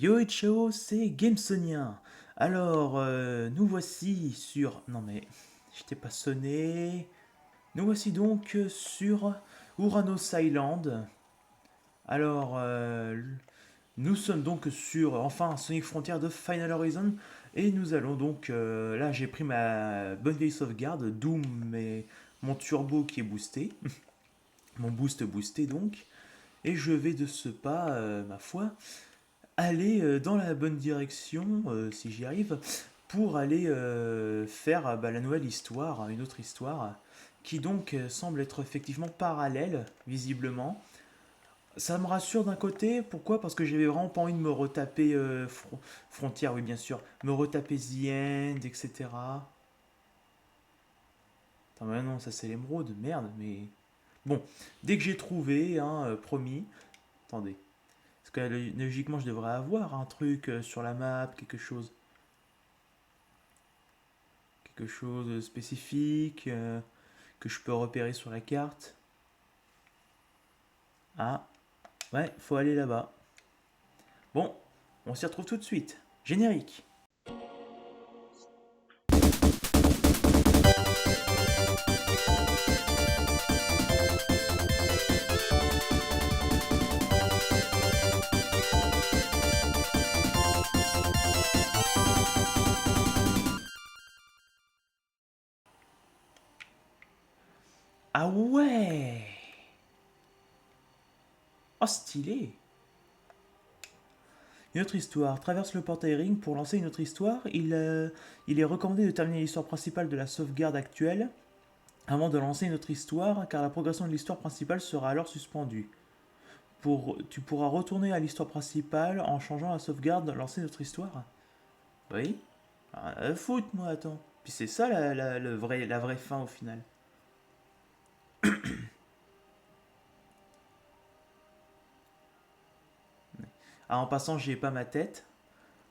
Yo et ciao, c'est Gamesonien. Alors, nous voici sur... Non mais, je t'ai pas sonné. Nous voici donc sur Uranus Island. Alors, nous sommes donc sur, enfin, Sonic Frontier de Final Horizon. Et nous allons donc... là, j'ai pris ma bonne vieille sauvegarde, d'où mon turbo qui est boosté. Mon boost boosté donc. Et je vais de ce pas, ma foi, aller dans la bonne direction, si j'y arrive, pour aller faire la nouvelle histoire, une autre histoire, qui donc semble être effectivement parallèle, visiblement. Ça me rassure d'un côté, pourquoi? Parce que j'avais vraiment pas envie de me retaper Frontière, oui bien sûr, me retaper The End, etc. Attends, mais non, ça c'est l'émeraude, merde, mais... Bon, dès que j'ai trouvé, hein, promis, attendez, parce que logiquement je devrais avoir un truc sur la map, quelque chose de spécifique que je peux repérer sur la carte. Ah, ouais, faut aller là-bas. Bon, on s'y retrouve tout de suite. Générique. Ah ouais. Oh, stylé. Une autre histoire. Traverse le portail Ring pour lancer une autre histoire. Il est recommandé de terminer l'histoire principale de la sauvegarde actuelle avant de lancer une autre histoire, car la progression de l'histoire principale sera alors suspendue. Tu pourras retourner à l'histoire principale en changeant la sauvegarde, lancer une autre histoire. Oui. Ah, foot, moi, attends. Puis c'est ça la vraie fin au final. Ah, en passant, j'ai pas ma tête.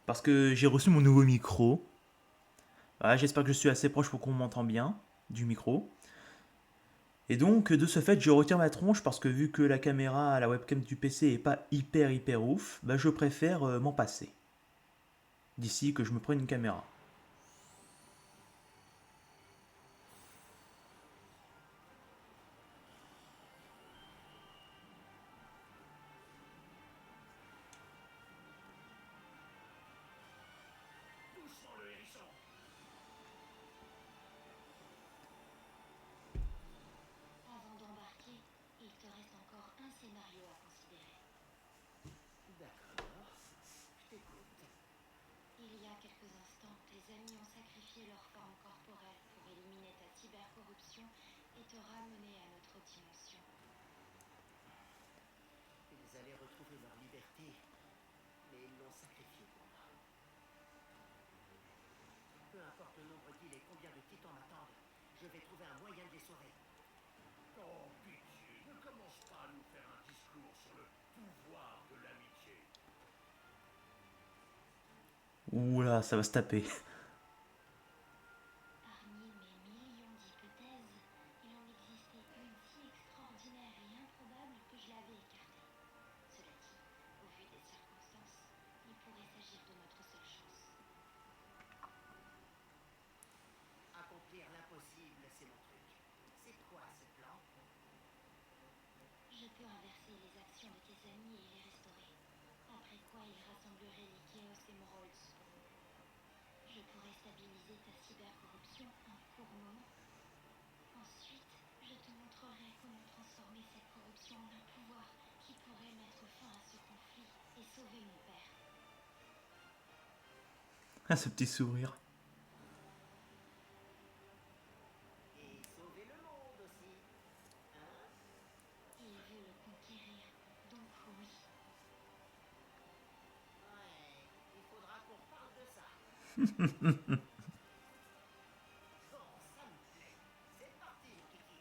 Parce que j'ai reçu mon nouveau micro. Voilà, j'espère que je suis assez proche pour qu'on m'entende bien du micro. Et donc, de ce fait, je retire ma tronche parce que vu que la caméra, la webcam du PC est pas hyper ouf, bah je préfère m'en passer. D'ici que je me prenne une caméra. Avant d'embarquer, il te reste encore un scénario à considérer. D'accord, je t'écoute. Il y a quelques instants, tes amis ont sacrifié leur forme corporelle pour éliminer ta cybercorruption et te ramener à notre dimension. Ils allaient retrouver leur liberté, mais ils l'ont sacrifié pour moi. Peu importe le nombre d'îles et combien de titans m'attendent, je vais trouver un moyen de les sauver. Oh, pitié, ne commence pas à nous faire un discours sur le pouvoir de l'amitié. Oula, ça va se taper. Parmi mes millions d'hypothèses, il en existait une si extraordinaire et improbable que je l'avais écartée. Cela dit, au vu des circonstances, il pourrait s'agir de notre seule chance. Accomplir l'impossible, c'est mon truc. C'est quoi ce plan? Je peux inverser les actions de tes amis et les restaurer. Après quoi, ils rassembleraient les Chaos Emeralds pour nous. Je pourrais stabiliser ta cybercorruption un court moment. Ensuite, je te montrerai comment transformer cette corruption en un pouvoir qui pourrait mettre fin à ce conflit et sauver mon père. Ah, ce petit sourire. Et sauver le monde aussi. Hein? Il veut le conquérir, donc oui. Ouais, il faudra qu'on reparle de ça. Bon, ça me plaît. C'est parti, mon kiki.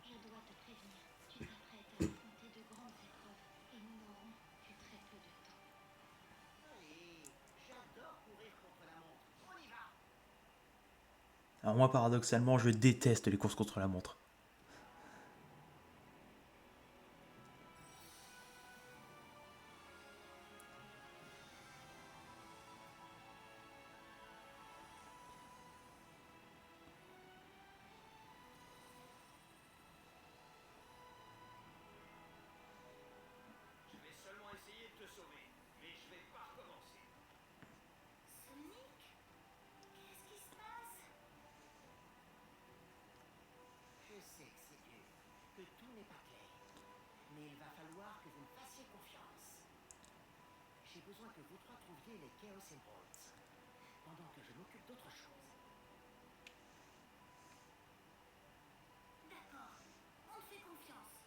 Je dois te prévenir, tu t'apprêtes à affronter de grandes épreuves et nous n'aurons que très peu de temps. Allez, j'adore courir contre la montre. On y va. Alors moi, paradoxalement, je déteste les courses contre la montre. j'ai besoin que vous trois trouviez les Chaos Emeralds, pendant que je m'occupe d'autre chose. D'accord, on te fait confiance.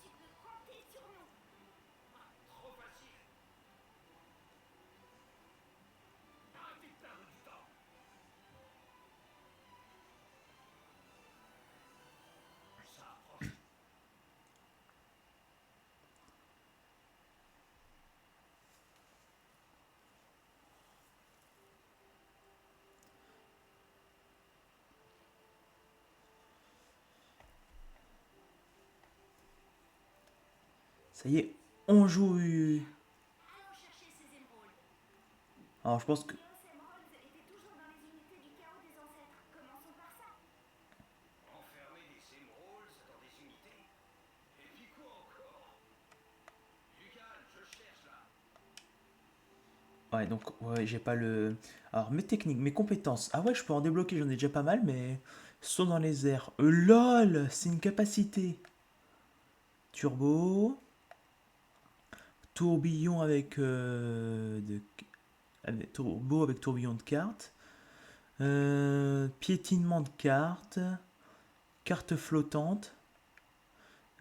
Tu peux compter sur nous. Trop facile. Arrêtez de perdre du temps. Ça approche. Ça y est, on joue. Allons chercher ces émeraudes. Alors je pense que... Chaos Emeralds étaient toujours dans les unités du chaos des ancêtres. Commençons par ça. Enfermer des émeraudes dans des unités. Et puis quoi encore? Dugan, je cherche là. Ouais, donc, ouais, j'ai pas le... Alors, mes techniques, mes compétences. Ah ouais, je peux en débloquer, j'en ai déjà pas mal, mais... Saut dans les airs. LOL, c'est une capacité. Turbo. Tourbillon avec... turbo avec tourbillon de cartes. Piétinement de cartes. Carte flottante.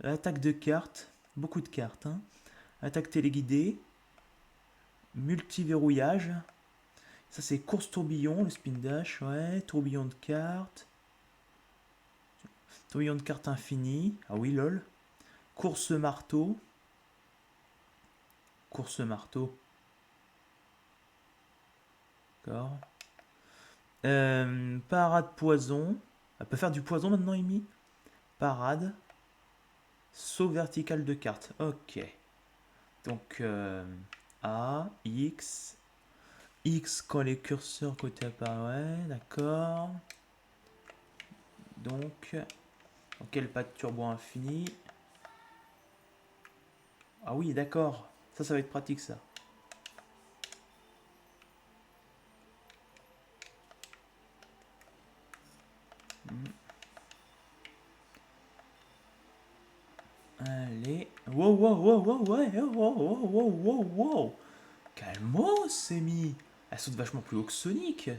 Attaque de cartes. Beaucoup de cartes, hein. Attaque téléguidée. Multiverrouillage. Ça c'est course tourbillon, le spin dash, ouais. Tourbillon de cartes. Tourbillon de cartes infini. Ah oui, lol. Course marteau. Course marteau. D'accord. Parade poison. Elle peut faire du poison maintenant, Amy. Parade. Saut vertical de cartes. Ok. Donc, A, X. X quand les curseurs côté apparaissent. D'accord. Donc, quelle patte turbo infini. Ah oui, d'accord. Ça va être pratique, ça. Allez. Wow, wow, wow, wow, ouais. Wow, wow, wow, wow, wow. Calmos, Amy. Elle saute vachement plus haut que Sonic. De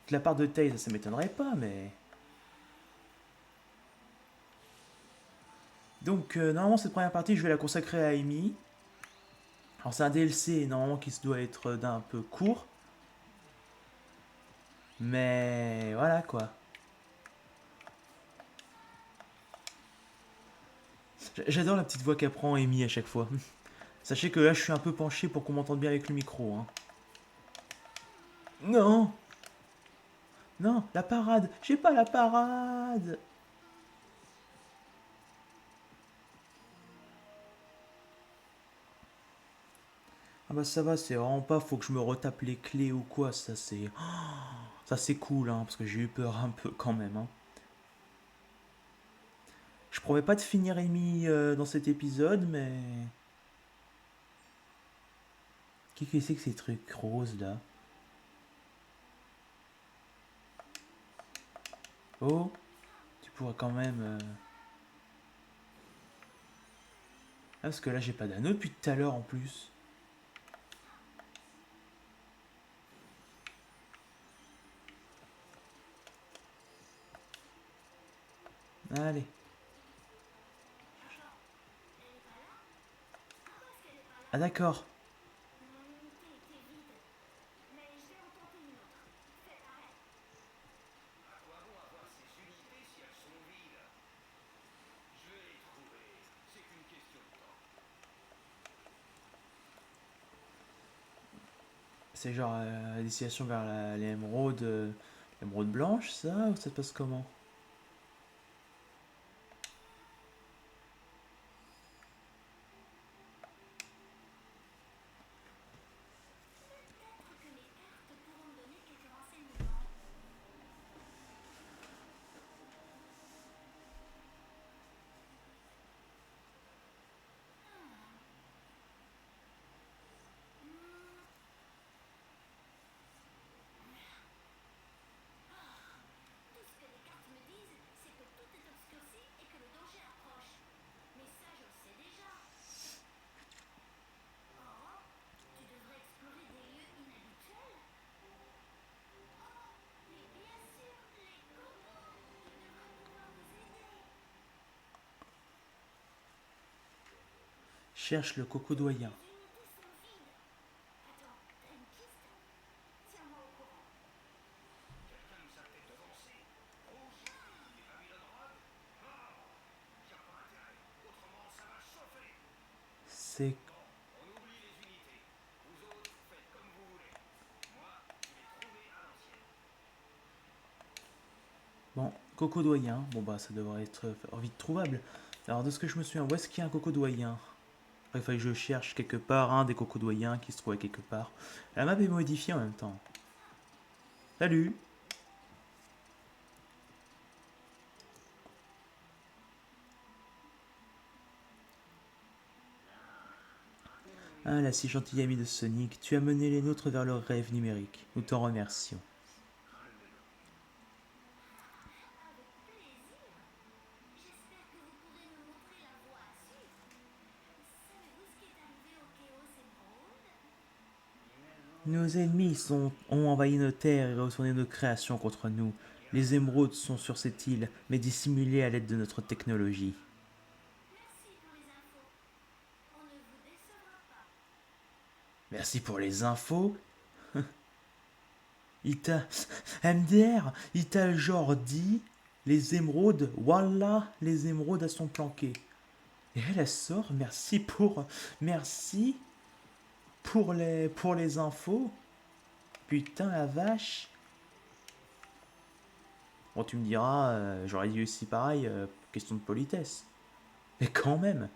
la part de Tails, ça m'étonnerait pas, mais... Donc, normalement, cette première partie, je vais la consacrer à Amy. Alors, c'est un DLC, normalement, qui se doit être d'un peu court. Mais voilà, quoi. J'adore la petite voix qu'elle prend, Amy, à chaque fois. Sachez que là, je suis un peu penché pour qu'on m'entende bien avec le micro. Hein. Non! Non, la parade! J'ai pas la parade! Ah bah ça va, c'est vraiment pas, faut que je me retape les clés ou quoi, ça c'est... Ça c'est cool, hein, parce que j'ai eu peur un peu quand même. Hein. Je promets pas de finir Amy dans cet épisode, mais... Qu'est-ce que c'est que ces trucs roses là? Oh, tu pourras quand même... Ah, parce que là j'ai pas d'anneau depuis tout à l'heure en plus. Allez. Ah d'accord. Mon unité était vide. Mais je vais en tenter une autre. Fais pareil. À quoi bon avoir ces unités si elles sont vides? Je vais les trouver. C'est qu'une question de temps. C'est genre la destination vers l'émeraude blanche, ça? Ou ça se passe comment? Peut-être que mes cartes pourront me donner quelques renseignements. Tout ce que les cartes me Cherche le coco doyen. Les unités sont vides. Attends, t'as une piste? Tiens-moi au courant. Quelqu'un nous a peut-être devancé. Rouge, les Babylon Road. Y a pas intérêt. Autrement, ça va chauffer. C'est... Bon, on oublie les unités. Vous autres, faites comme vous voulez. Moi, je vais trouver à l'ancienne. Bon, coco doyen. Bon bah ça devrait être vite trouvable. Alors de ce que je me souviens, où est-ce qu'il y a un coco doyen? Après, il fallait que je cherche quelque part un des cocos doyens qui se trouvait quelque part. La map est modifiée en même temps. Salut! Ah, la si gentille amie de Sonic, tu as mené les nôtres vers leur rêve numérique. Nous t'en remercions. Avec plaisir. J'espère que vous pourrez me montrer la voie à suivre. Savez-vous ce qui est arrivé au Chaos Emerald? Nos ennemis ont envahi nos terres et retourné nos créations contre nous. Les émeraudes sont sur cette île, mais dissimulées à l'aide de notre technologie. Merci pour les infos. On ne vous décevra pas. Merci pour les infos. Il t'a... MDR, il t'a genre dit... Les émeraudes, voilà, les émeraudes elles sont planquées. Et elle sort, merci pour les infos. Putain la vache. Bon tu me diras, j'aurais dit aussi pareil, question de politesse. Mais quand même.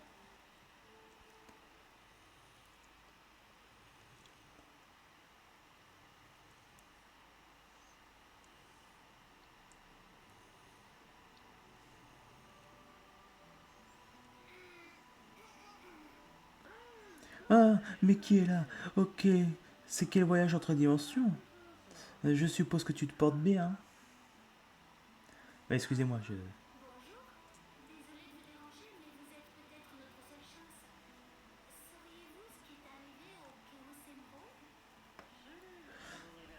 Ah, mais qui est là? Ok, c'est quel voyage entre dimensions? Je suppose que tu te portes bien. Bah, excusez-moi, je... Bonjour. Désolée de vous déranger, mais vous êtes peut-être notre seule chance. Sauriez-vous ce qui est arrivé au Chaos Emerald?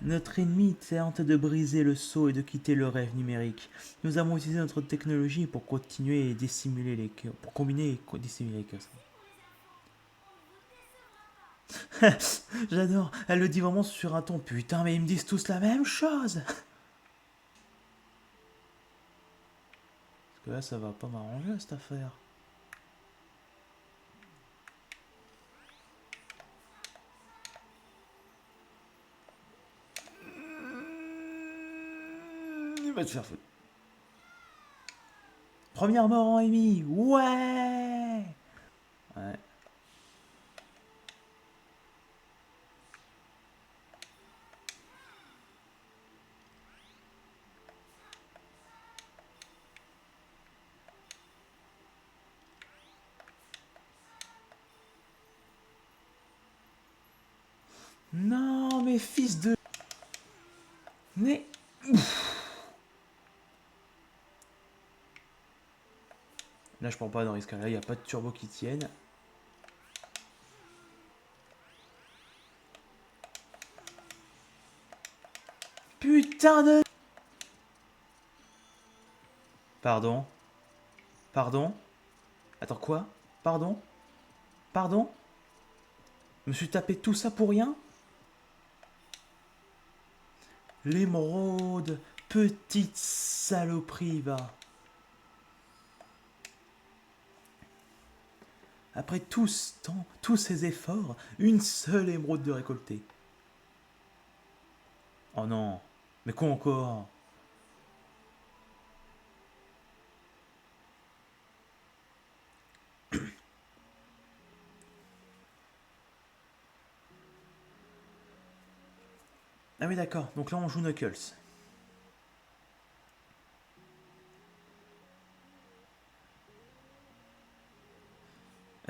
Notre ennemi tente de briser le sceau et de quitter le rêve numérique. Nous avons utilisé notre technologie pour continuer et dissimuler les cœurs. Pour combiner et dissimuler les cœurs. Merci pour les infos. On ne vous décevra pas. J'adore, elle le dit vraiment sur un ton. Putain, mais ils me disent tous la même chose. Parce que là, ça va pas m'arranger cette affaire. Il va te faire foutre. Première mort en Amy. Ouais. Ouais. Non, mais fils de... Mais... Là, je prends pas dans ce cas-là. Il n'y a pas de turbo qui tienne. Putain de... Pardon. Pardon. Attends, quoi? Pardon. Pardon. Je me suis tapé tout ça pour rien? L'émeraude. Petite saloperie, va. Après tous ces efforts, une seule émeraude de récolter. Oh non. Mais quoi encore? Ah oui, d'accord. Donc là, on joue Knuckles.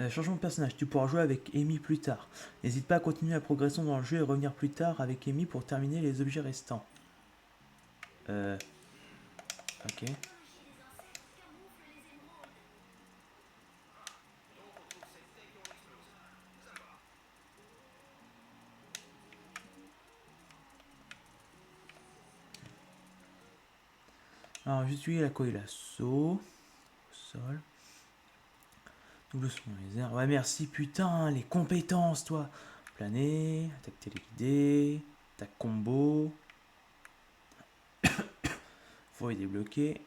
Changement de personnage. Tu pourras jouer avec Amy plus tard. N'hésite pas à continuer la progression dans le jeu et revenir plus tard avec Amy pour terminer les objets restants. Ok. La technologie des ancêtres camoufle les émeraudes. Donc on trouve cette tech et on l'explose. Ça me va. Alors, j'utilise la coille l'assaut. Au sol. Double saut dans les airs. Ouais, merci, putain, les compétences, toi. Planer, attaque téléguidée, attaque combo. Faut y débloquer.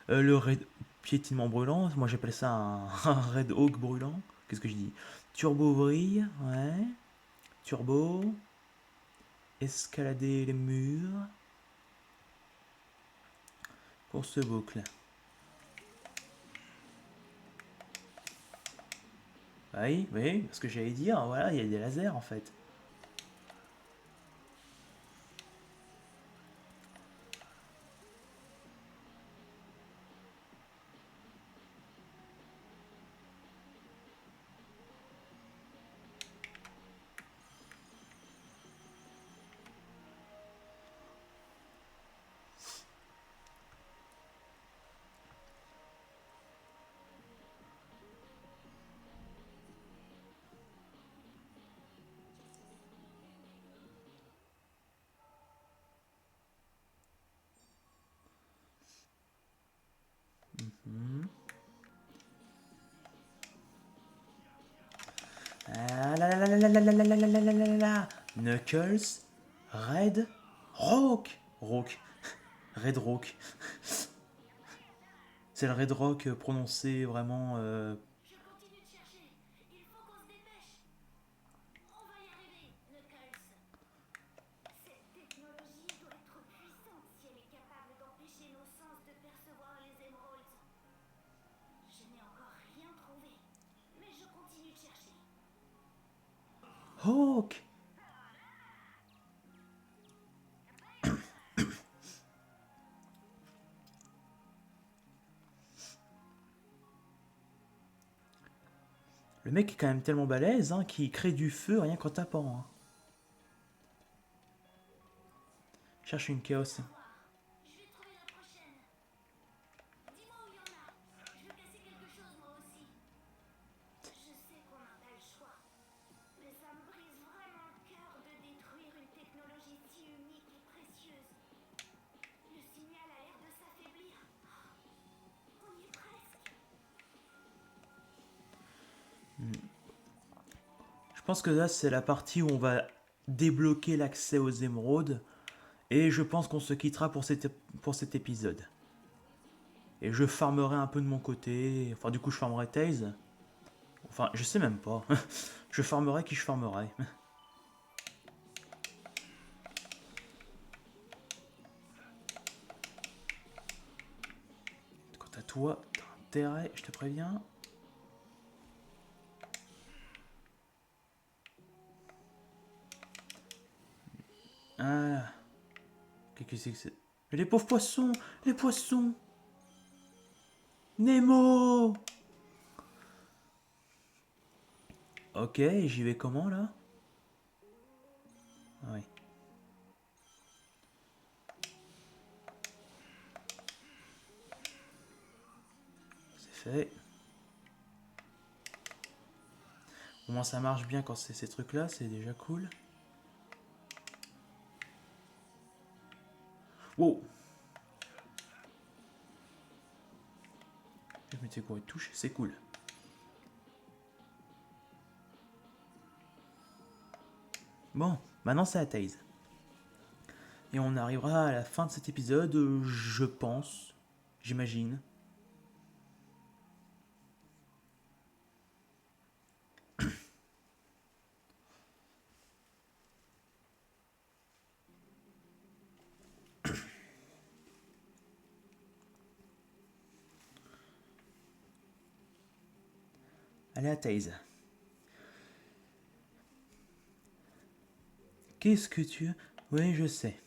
Le raid piétinement brûlant, moi j'appelle ça un Red Hawk brûlant. Qu'est-ce que je dis? Turbo vrille, ouais. Turbo. Escalader les murs. Course boucle. Oui, oui, ce que j'allais dire, voilà, il y a des lasers en fait. Hmm. Ah là là là là là là là là là là là là là là. Knuckles, Red, Rock, Rock, Red Rock. C'est le Red Rock prononcé vraiment. Je continue de chercher. Il faut qu'on se dépêche. On va y arriver, Knuckles. Cette technologie doit être puissante si elle est capable d'empêcher nos sens de percevoir les émeraudes. Je n'ai encore rien trouvé, mais je continue de chercher. Hawk. Le mec est quand même tellement balèze hein, qu'il crée du feu rien qu'en tapant. Hein. Cherche une chaos. Je vais trouver la prochaine. Dis-moi où il y en a. Je veux casser quelque chose moi aussi. Je sais qu'on n'a pas le choix, mais ça me brise vraiment le cœur de détruire une technologie si unique et précieuse. Le signal a l'air de s'affaiblir. On y est presque. Je pense que là c'est la partie où on va débloquer l'accès aux émeraudes. Et je pense qu'on se quittera pour cet épisode. Et je farmerai un peu de mon côté. Enfin, du coup, je farmerai Taze. Enfin, je sais même pas. Je farmerai qui je farmerai. Quant à toi, t'as intérêt, je te préviens. Ah. Qu'est-ce que c'est que c'est? Mais les pauvres poissons! Les poissons! Nemo! Ok, j'y vais comment là? Ah oui. C'est fait. Au moins ça marche bien quand c'est ces trucs là, c'est déjà cool. Wow! Je m'étais couru de touche, c'est cool. Bon, maintenant c'est à Taze. Et on arrivera à la fin de cet épisode, je pense, j'imagine. Allez à Taze. Qu'est-ce que tu... Oui, je sais.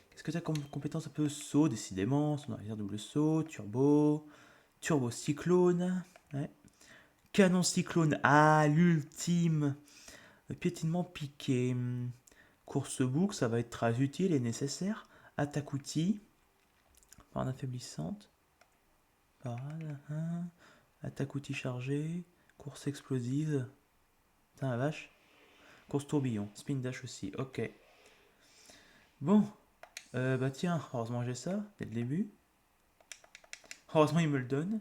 Qu'est-ce que tu as comme compétence un peu saut, décidément, son arrière double saut, turbo, turbo cyclone, ouais. Canon cyclone, ah, l'ultime. Piétinement piqué. Course boucle, ça va être très utile et nécessaire. Attaque outil. Parade affaiblissante. Parade, hein. Attaque outil chargé. Course explosive. Putain la vache. Course tourbillon. Spin dash aussi, ok. Bon. Bah tiens, heureusement j'ai ça, dès le début. Heureusement il me le donne.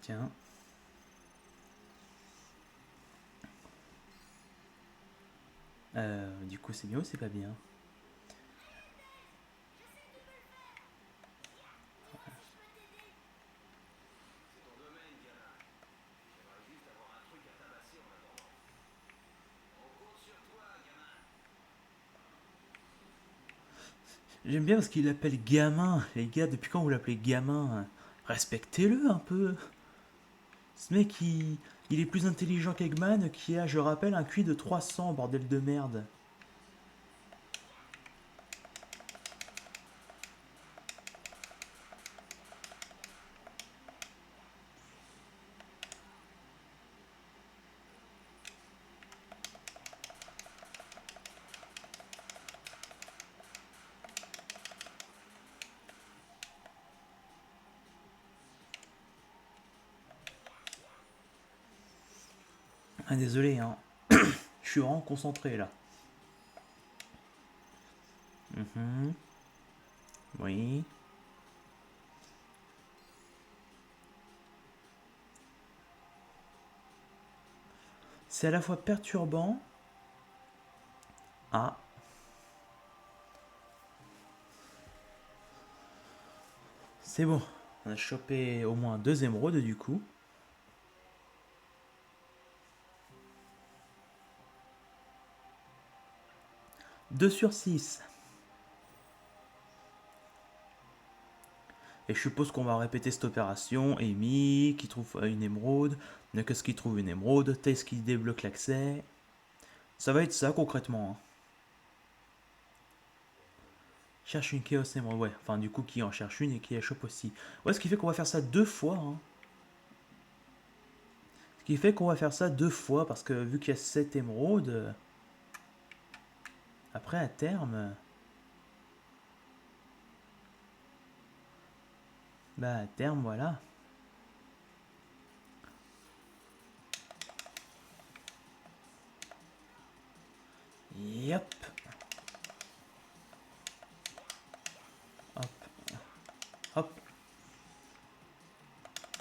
Tiens. Du coup, c'est bien ou c'est pas bien? C'est ton domaine, gamin. J'aimerais juste avoir un truc à tabasser en attendant. On compte sur toi, gamin. J'aime bien parce qu'il l'appelle gamin. Les gars, depuis quand vous l'appelez gamin? Respectez-le un peu. Ce mec, il est plus intelligent qu'Eggman qui a, je rappelle, un QI de 300, bordel de merde. Ah, désolé, hein. Je suis vraiment concentré là. Mhm. Oui. C'est à la fois perturbant. Ah. C'est bon. On a chopé au moins 2 émeraudes du coup. 2/6. Et je suppose qu'on va répéter cette opération. Amy qui trouve une émeraude. Knuckles qui trouve une émeraude. Tails qui débloque l'accès. Ça va être ça concrètement, hein. Cherche une Chaos Emerald, ouais. Enfin, du coup, qui en cherche une et qui la chope aussi. Ouais, ce qui fait qu'on va faire ça 2 fois, hein. Ce qui fait qu'on va faire ça 2 fois, parce que vu qu'il y a 7 émeraudes, après, à terme... Bah, à terme, voilà. Yep. Hop. Hop.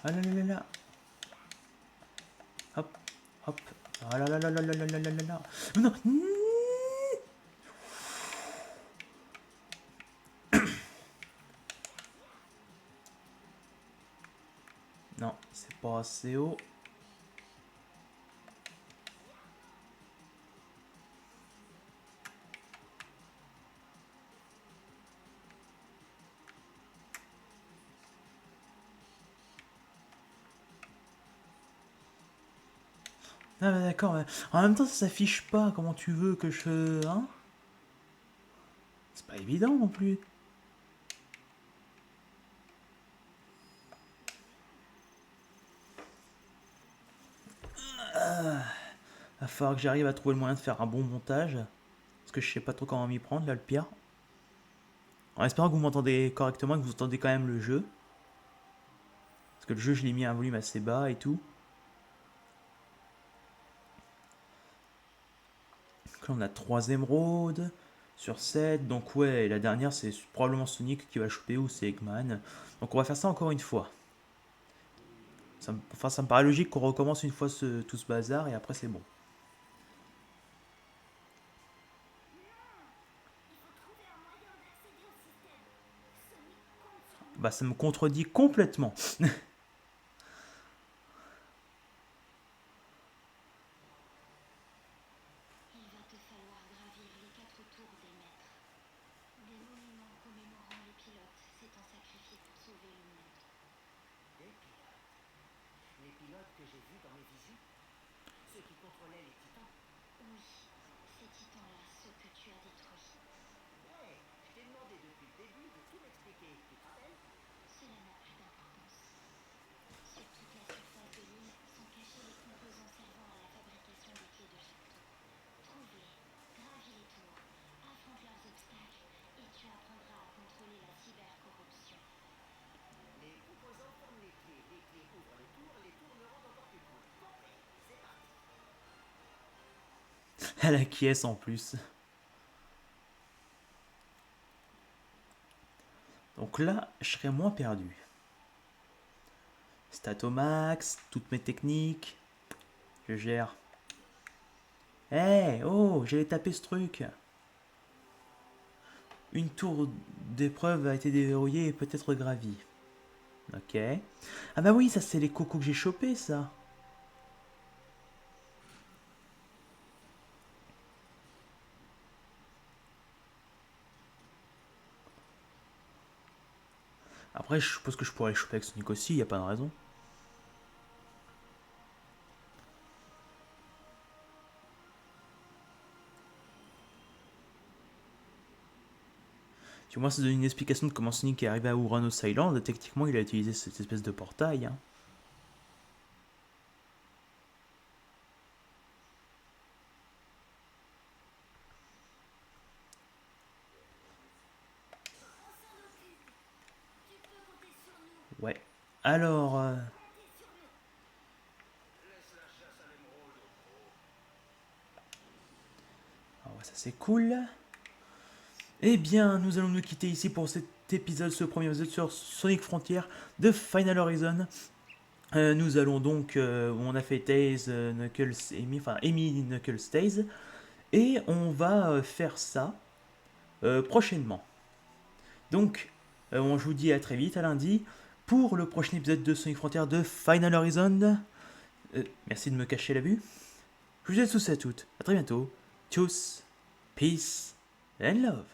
Ah là là là là. Hop. Hop. Ah là là là là là là là là là là. Non. Non, c'est pas assez haut. Ah bah d'accord, mais en même temps ça s'affiche pas, comment tu veux que je... Hein? C'est pas évident non plus. Va falloir que j'arrive à trouver le moyen de faire un bon montage. Parce que je sais pas trop comment m'y prendre là, le pire. En espérant que vous m'entendez correctement, que vous entendez quand même le jeu. Parce que le jeu je l'ai mis à un volume assez bas et tout. Donc là on a 3 émeraudes sur 7. Donc ouais, la dernière c'est probablement Sonic qui va choper ou c'est Eggman. Donc on va faire ça encore une fois. Enfin, ça me paraît logique qu'on recommence une fois tout ce bazar et après c'est bon. Bah ça me contredit complètement. Il va te falloir gravir les 4 tours des maîtres. Des monuments commémorant les pilotes s'étant sacrifiés pour sauver le monde. Des pilotes. Les pilotes que j'ai vus dans mes visites. Ceux qui contrôlaient les titans. Oui, ces titans-là, ceux que tu as détruits. Ouais, je t'ai demandé depuis le début de tout m'expliquer. Tu te rappelles? Cela n'a plus d'importance. Sur toute la surface de l'île sont cachés les composants servant à la fabrication des clés de chaque tour. Trouve-les, gravis les tours, affronte leurs obstacles et tu apprendras à contrôler la cybercorruption. Les composants forment les clés ouvrent les tours me rendent encore plus cool. Compris, c'est parti. Elle acquiesce en plus. Donc là, je serais moins perdu. Stat au max, toutes mes techniques. Je gère. Eh, oh, j'allais taper ce truc. Une tour d'épreuve a été déverrouillée et peut-être gravie. Ok. Ah bah oui, ça c'est les cocos que j'ai chopés, ça. Après, je suppose que je pourrais les choper avec Sonic aussi, y a pas de raison. Tu vois, ça donne une explication de comment Sonic est arrivé à Uranus Island. Techniquement, il a utilisé cette espèce de portail. Hein. Ouais. Alors... Ah ouais, ça c'est cool. Eh bien, nous allons nous quitter ici pour cet épisode, ce premier épisode sur Sonic Frontier de Final Horizon. Nous allons donc, on a fait Tails, Knuckles, Amy, enfin Amy, Knuckles, Tails, et on va faire ça prochainement. Donc, on je vous dis à très vite, à lundi, pour le prochain épisode de Sonic Frontier de Final Horizon. Merci de me cacher la vue. Je vous dis à tous et à toutes, à très bientôt. Tchuss, peace and love.